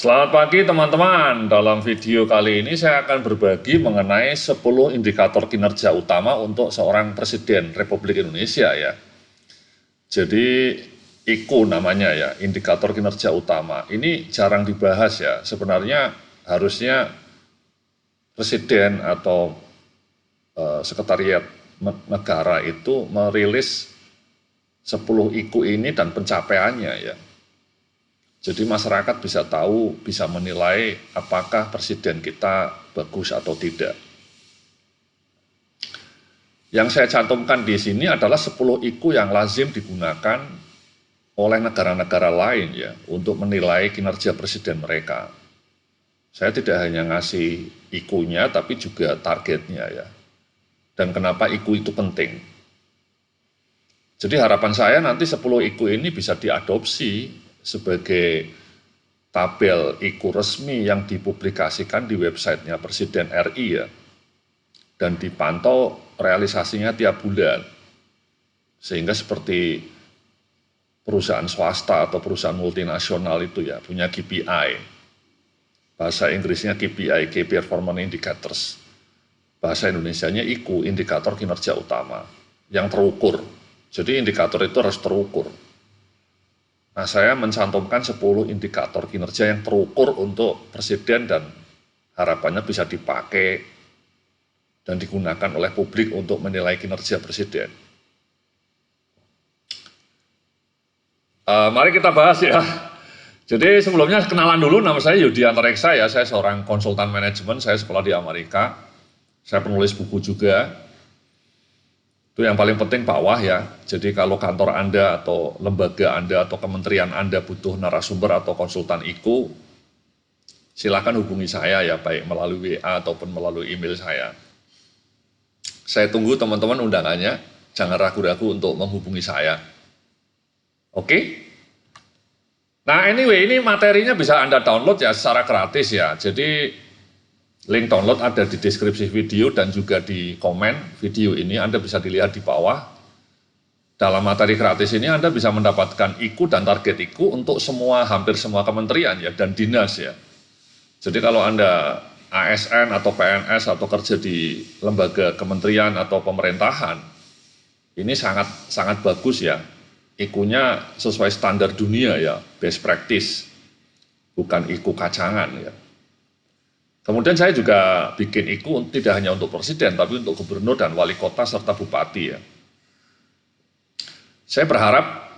Selamat pagi teman-teman. Dalam video kali ini saya akan berbagi mengenai 10 indikator kinerja utama untuk seorang Presiden Republik Indonesia ya. Jadi IKU namanya ya, indikator kinerja utama. Ini jarang dibahas ya. Sebenarnya harusnya Presiden atau Sekretariat Negara itu merilis 10 IKU ini dan pencapaiannya ya. Jadi masyarakat bisa tahu, bisa menilai apakah presiden kita bagus atau tidak. Yang saya cantumkan di sini adalah 10 IKU yang lazim digunakan oleh negara-negara lain ya untuk menilai kinerja presiden mereka. Saya tidak hanya ngasih IKU-nya tapi juga targetnya ya. Dan kenapa IKU itu penting. Jadi harapan saya nanti 10 IKU ini bisa diadopsi sebagai tabel IKU resmi yang dipublikasikan di websitenya Presiden RI ya, dan dipantau realisasinya tiap bulan, sehingga seperti perusahaan swasta atau perusahaan multinasional itu ya punya KPI, bahasa Inggrisnya KPI, Key Performance Indicators, bahasa Indonesianya IKU, indikator kinerja utama, yang terukur. Jadi indikator itu harus terukur. Nah, saya mencantumkan 10 indikator kinerja yang terukur untuk presiden dan harapannya bisa dipakai dan digunakan oleh publik untuk menilai kinerja presiden. Mari kita bahas ya. Jadi sebelumnya kenalan dulu, nama saya Yudi Antareksa ya, saya seorang konsultan manajemen, saya sekolah di Amerika, saya penulis buku juga. Itu yang paling penting bawah ya. Jadi kalau kantor Anda atau lembaga Anda atau kementerian Anda butuh narasumber atau konsultan IKU, silakan hubungi saya ya, baik melalui WA ataupun melalui email saya. Saya tunggu teman-teman undangannya, jangan ragu-ragu untuk menghubungi saya. Oke? Nah anyway, ini materinya bisa Anda download ya secara gratis ya. Jadi link download ada di deskripsi video dan juga di komen video ini, Anda bisa dilihat di bawah. Dalam materi gratis ini Anda bisa mendapatkan IKU dan target IKU untuk hampir semua kementerian ya dan dinas ya. Jadi kalau Anda ASN atau PNS atau kerja di lembaga kementerian atau pemerintahan, ini sangat bagus ya. IKU-nya sesuai standar dunia ya, best practice, bukan IKU kacangan ya. Kemudian saya juga bikin IKU tidak hanya untuk presiden, tapi untuk gubernur dan wali kota serta bupati ya. Saya berharap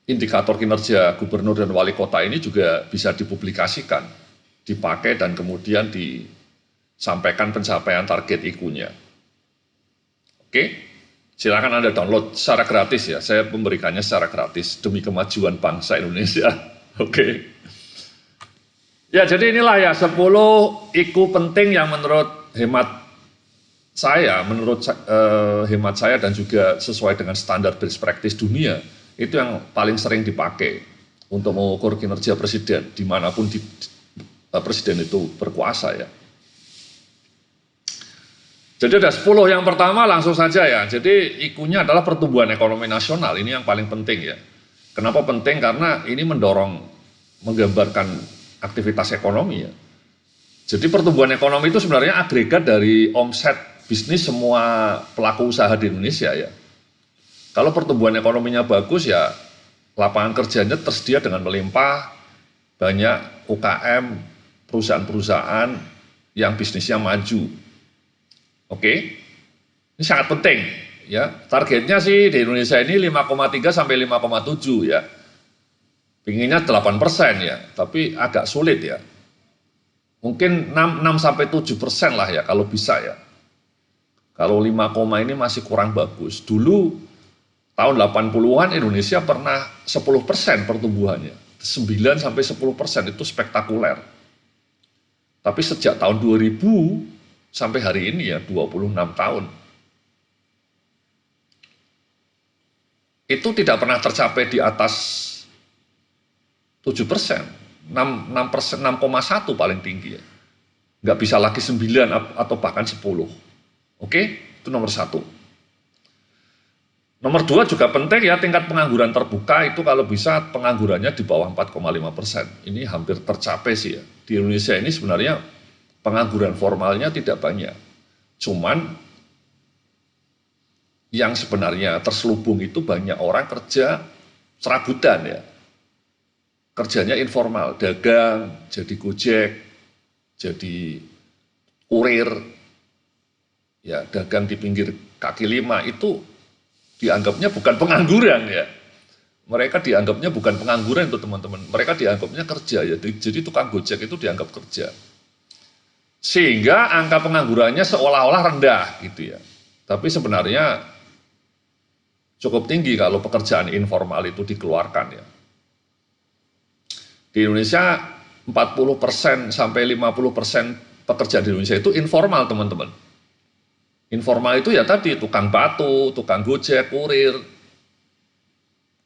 indikator kinerja gubernur dan wali kota ini juga bisa dipublikasikan, dipakai dan kemudian disampaikan pencapaian target IKU-nya. Oke, silakan Anda download secara gratis ya, saya memberikannya secara gratis demi kemajuan bangsa Indonesia. Oke. Ya, jadi inilah ya 10 IKU penting yang menurut hemat saya dan juga sesuai dengan standar best practice dunia, itu yang paling sering dipakai untuk mengukur kinerja presiden dimanapun presiden itu berkuasa ya. Jadi ada 10 yang pertama langsung saja ya. Jadi IKU-nya adalah pertumbuhan ekonomi nasional, ini yang paling penting ya. Kenapa penting? Karena ini menggambarkan aktivitas ekonomi ya. Jadi pertumbuhan ekonomi itu sebenarnya agregat dari omset bisnis semua pelaku usaha di Indonesia ya. Kalau pertumbuhan ekonominya bagus ya, lapangan kerjanya tersedia dengan melimpah, banyak UKM, perusahaan-perusahaan yang bisnisnya maju. Oke, ini sangat penting ya. Targetnya sih di Indonesia ini 5,3 sampai 5,7 ya. Pinginnya 8% ya, tapi agak sulit ya. Mungkin 6 sampai 7% lah ya kalau bisa ya. Kalau 5, ini masih kurang bagus. Dulu tahun 80-an Indonesia pernah 10% pertumbuhannya. 9 sampai 10% itu spektakuler. Tapi sejak tahun 2000 sampai hari ini ya 26 tahun. Itu tidak pernah tercapai di atas 7%, 6,1 paling tinggi ya. Nggak bisa lagi 9 atau bahkan 10. Oke, itu nomor 1. Nomor dua juga penting ya, tingkat pengangguran terbuka itu kalau bisa penganggurannya di bawah 4,5%. Ini hampir tercapai sih ya. Di Indonesia ini sebenarnya pengangguran formalnya tidak banyak. Cuman yang sebenarnya terselubung itu banyak orang kerja serabutan ya. Kerjanya informal, dagang, jadi gojek, jadi kurir, ya dagang di pinggir kaki lima itu dianggapnya bukan pengangguran ya. Mereka dianggapnya bukan pengangguran itu teman-teman. Mereka dianggapnya kerja ya. Jadi tukang gojek itu dianggap kerja. Sehingga angka penganggurannya seolah-olah rendah gitu ya. Tapi sebenarnya cukup tinggi kalau pekerjaan informal itu dikeluarkan ya. Di Indonesia 40% sampai 50% pekerjaan di Indonesia itu informal teman-teman. Informal itu ya tadi tukang batu, tukang gojek, kurir,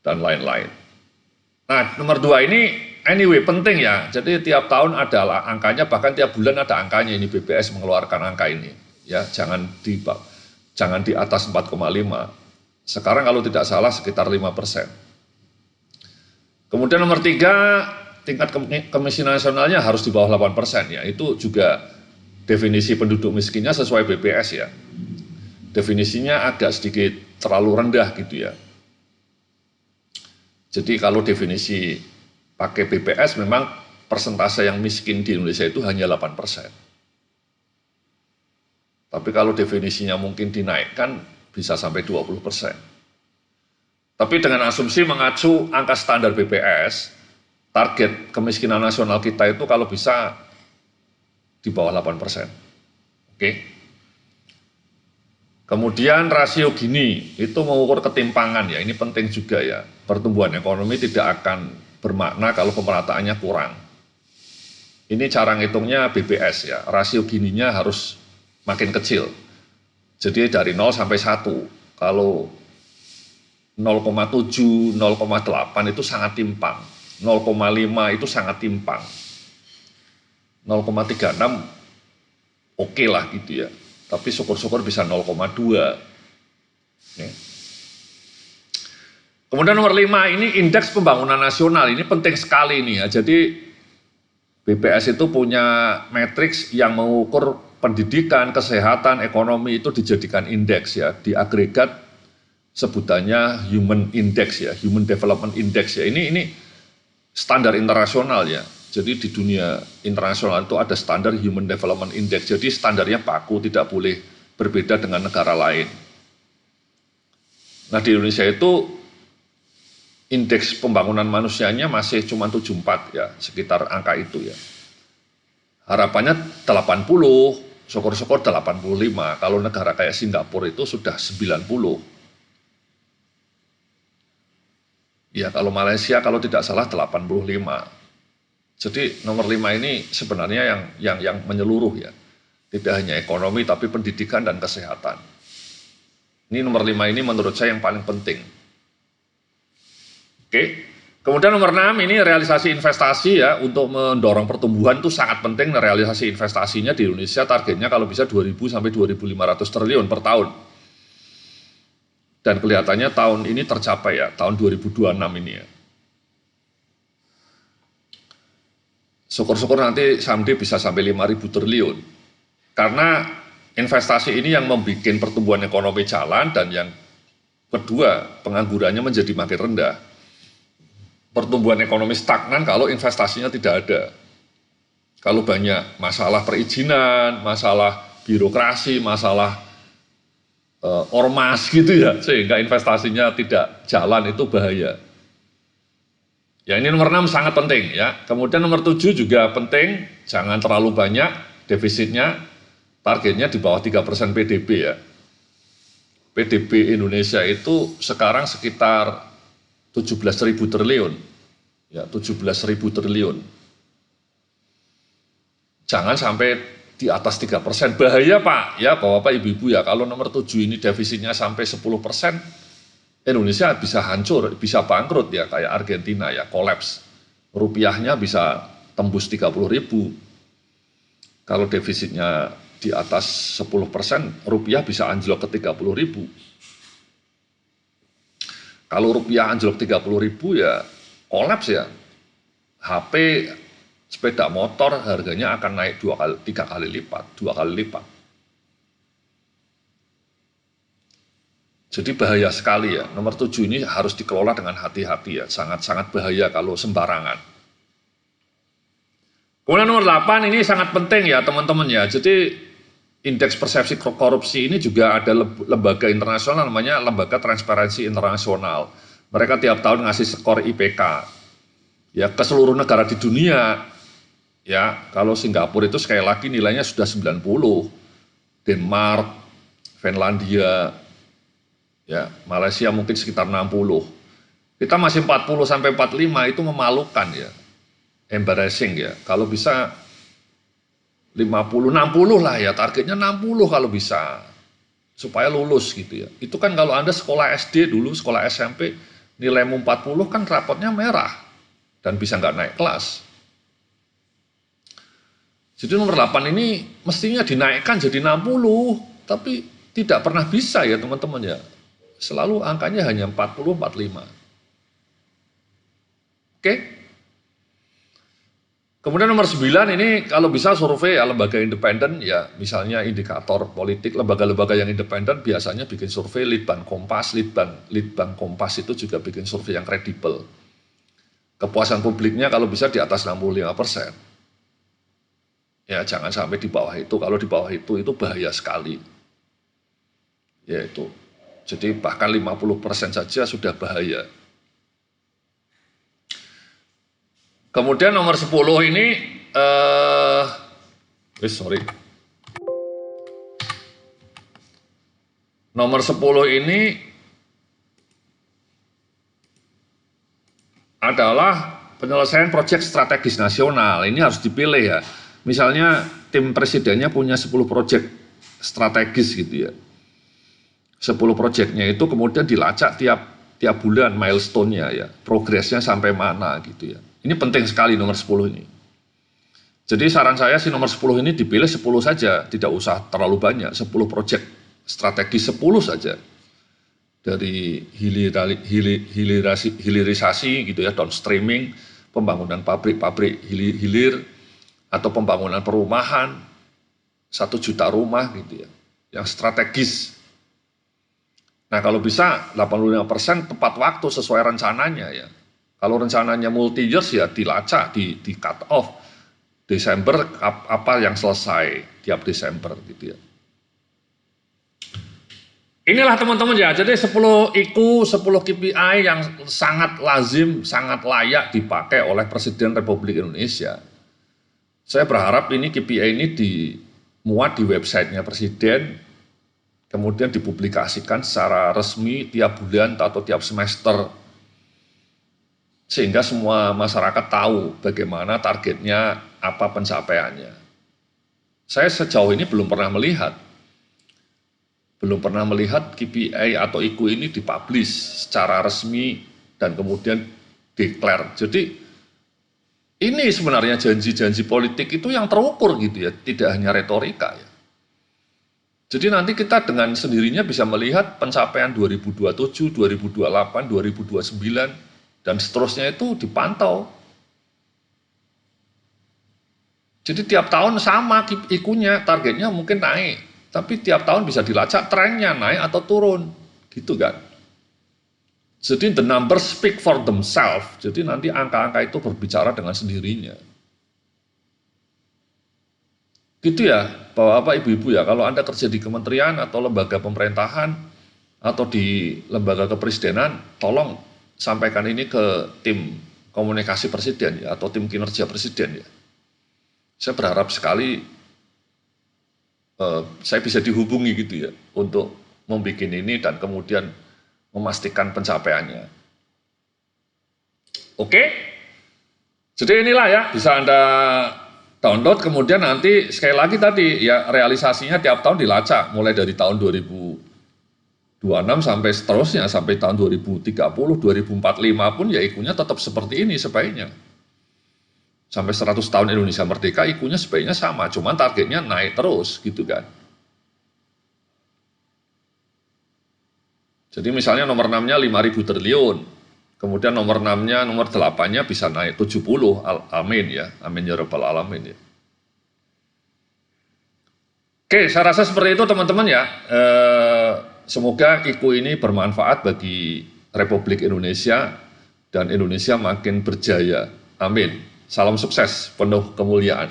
dan lain-lain. Nah, nomor dua ini anyway penting ya. Jadi tiap tahun ada angkanya, bahkan tiap bulan ada angkanya. Ini BPS mengeluarkan angka ini. Ya, jangan di atas 4,5. Sekarang kalau tidak salah sekitar 5%. Kemudian nomor tiga, tingkat kemiskinan nasionalnya harus di bawah 8% ya. Itu juga definisi penduduk miskinnya sesuai BPS ya. Definisinya agak sedikit terlalu rendah gitu ya. Jadi kalau definisi pakai BPS memang persentase yang miskin di Indonesia itu hanya 8%. Tapi kalau definisinya mungkin dinaikkan bisa sampai 20%. Tapi dengan asumsi mengacu angka standar BPS, target kemiskinan nasional kita itu kalau bisa di bawah 8%. Oke. Kemudian rasio Gini, itu mengukur ketimpangan ya, ini penting juga ya. Pertumbuhan ekonomi tidak akan bermakna kalau pemerataannya kurang. Ini cara ngitungnya BPS ya, rasio Gininya harus makin kecil. Jadi dari 0 sampai 1, kalau 0,7, 0,8 itu sangat timpang. 0,5 itu sangat timpang. 0,36 oke lah gitu ya. Tapi syukur-syukur bisa 0,2. Ya. Kemudian nomor 5 ini indeks pembangunan nasional, ini penting sekali nih ya. Jadi BPS itu punya matriks yang mengukur pendidikan, kesehatan, ekonomi itu dijadikan indeks ya, diagregat sebutannya human index ya, human development index ya. Ini standar internasional ya. Jadi di dunia internasional itu ada standar Human Development Index. Jadi standarnya baku, tidak boleh berbeda dengan negara lain. Nah di Indonesia itu indeks pembangunan manusianya masih cuma 74 ya, sekitar angka itu ya. Harapannya 80, syukur-syukur 85. Kalau negara kayak Singapura itu sudah 90. Ya kalau Malaysia kalau tidak salah 85. Jadi nomor 5 ini sebenarnya yang menyeluruh ya. Tidak hanya ekonomi tapi pendidikan dan kesehatan. Ini nomor 5 ini menurut saya yang paling penting. Oke. Kemudian nomor 6 ini realisasi investasi ya, untuk mendorong pertumbuhan itu sangat penting. Realisasi investasinya di Indonesia targetnya kalau bisa 2.000 sampai 2.500 triliun per tahun. Dan kelihatannya tahun ini tercapai ya, tahun 2026 ini ya. Syukur-syukur nanti someday bisa sampai 5.000 triliun. Karena investasi ini yang membuat pertumbuhan ekonomi jalan, dan yang kedua penganggurannya menjadi makin rendah. Pertumbuhan ekonomi stagnan kalau investasinya tidak ada. Kalau banyak masalah perizinan, masalah birokrasi, masalah ormas gitu ya, sehingga investasinya tidak jalan, itu bahaya. Ya ini nomor 6 sangat penting ya. Kemudian nomor 7 juga penting, jangan terlalu banyak defisitnya, targetnya di bawah 3% PDB ya. PDB Indonesia itu sekarang sekitar 17.000 triliun. Ya, 17.000 triliun. Jangan sampai di atas 3%. Bahaya Pak, ya Bapak Ibu-ibu ya, kalau nomor 7 ini defisitnya sampai 10%, Indonesia bisa hancur, bisa bangkrut ya, kayak Argentina ya, kolaps. Rupiahnya bisa tembus 30.000. Kalau defisitnya di atas 10%, rupiah bisa anjlok ke 30.000. Kalau rupiah anjlok 30.000 ya kolaps ya. HP, sepeda motor harganya akan naik 2 kali lipat. Jadi bahaya sekali ya. Nomor 7 ini harus dikelola dengan hati-hati ya. Sangat-sangat bahaya kalau sembarangan. Kemudian nomor 8 ini sangat penting ya teman-teman ya. Jadi indeks persepsi korupsi ini juga ada lembaga internasional namanya Lembaga Transparansi Internasional. Mereka tiap tahun ngasih skor IPK ya ke seluruh negara di dunia. Ya, kalau Singapura itu sekali lagi nilainya sudah 90. Denmark, Finlandia, ya, Malaysia mungkin sekitar 60. Kita masih 40 sampai 45 itu memalukan ya. Embarrassing ya. Kalau bisa 50, 60 lah ya, targetnya 60 kalau bisa. Supaya lulus gitu ya. Itu kan kalau Anda sekolah SD dulu, sekolah SMP, nilaimu 40 kan rapotnya merah. Dan bisa nggak naik kelas. Jadi nomor 8 ini mestinya dinaikkan jadi 60, tapi tidak pernah bisa ya teman-teman ya. Selalu angkanya hanya 40, 45. Oke. Kemudian nomor 9 ini kalau bisa survei ya lembaga independen ya, misalnya indikator politik, lembaga-lembaga yang independen biasanya bikin survei. Litbang Kompas itu juga bikin survei yang kredibel. Kepuasan publiknya kalau bisa di atas 65%. Ya jangan sampai di bawah itu, kalau di bawah itu bahaya sekali. Ya itu. Jadi bahkan 50% saja sudah bahaya. Kemudian nomor 10 ini, Nomor 10 ini adalah penyelesaian proyek strategis nasional. Ini harus dipilih ya. Misalnya tim presidennya punya 10 proyek strategis gitu ya. 10 proyeknya itu kemudian dilacak tiap bulan milestone-nya ya, progresnya sampai mana gitu ya. Ini penting sekali nomor 10 ini. Jadi saran saya sih nomor 10 ini dipilih 10 saja, tidak usah terlalu banyak, 10 proyek strategis 10 saja. Dari hilirisasi gitu ya, downstreaming, pembangunan pabrik-pabrik hilir, atau pembangunan perumahan, 1 juta rumah gitu ya, yang strategis. Nah kalau bisa 85% tepat waktu sesuai rencananya ya. Kalau rencananya multi years ya dilacak, di cut off. Desember apa yang selesai tiap Desember gitu ya. Inilah teman-teman ya, jadi 10 IQ, 10 KPI yang sangat lazim, sangat layak dipakai oleh Presiden Republik Indonesia. Saya berharap ini KPI ini dimuat di websitenya Presiden, kemudian dipublikasikan secara resmi tiap bulan atau tiap semester, sehingga semua masyarakat tahu bagaimana targetnya, apa pencapaiannya. Saya sejauh ini belum pernah melihat KPI atau IQ ini dipublish secara resmi dan kemudian declare. Jadi ini sebenarnya janji-janji politik itu yang terukur gitu ya, tidak hanya retorika ya. Jadi nanti kita dengan sendirinya bisa melihat pencapaian 2027, 2028, 2029, dan seterusnya itu dipantau. Jadi tiap tahun sama IQ-nya, targetnya mungkin naik, tapi tiap tahun bisa dilacak trennya naik atau turun, gitu kan. Jadi the numbers speak for themselves, jadi nanti angka-angka itu berbicara dengan sendirinya. Gitu ya, Bapak-bapak, Ibu-ibu ya, kalau Anda kerja di kementerian atau lembaga pemerintahan atau di lembaga kepresidenan, tolong sampaikan ini ke tim komunikasi presiden ya, atau tim kinerja presiden ya. Saya berharap sekali saya bisa dihubungi gitu ya, untuk membuat ini dan kemudian memastikan pencapaiannya. Oke, jadi inilah ya, bisa Anda download, kemudian nanti sekali lagi tadi ya realisasinya tiap tahun dilacak, mulai dari tahun 2026 sampai seterusnya, sampai tahun 2030, 2045 pun ya IQ-nya tetap seperti ini sebaiknya. Sampai 100 tahun Indonesia merdeka, IQ-nya sebaiknya sama, cuman targetnya naik terus gitu kan. Jadi misalnya nomor 6-nya 5.000 triliun, kemudian nomor 6-nya, nomor 8-nya bisa naik 70, amin ya, amin ya rabbal alamin ya. Oke, saya rasa seperti itu teman-teman ya. Semoga Kiku ini bermanfaat bagi Republik Indonesia dan Indonesia makin berjaya. Amin. Salam sukses, penuh kemuliaan.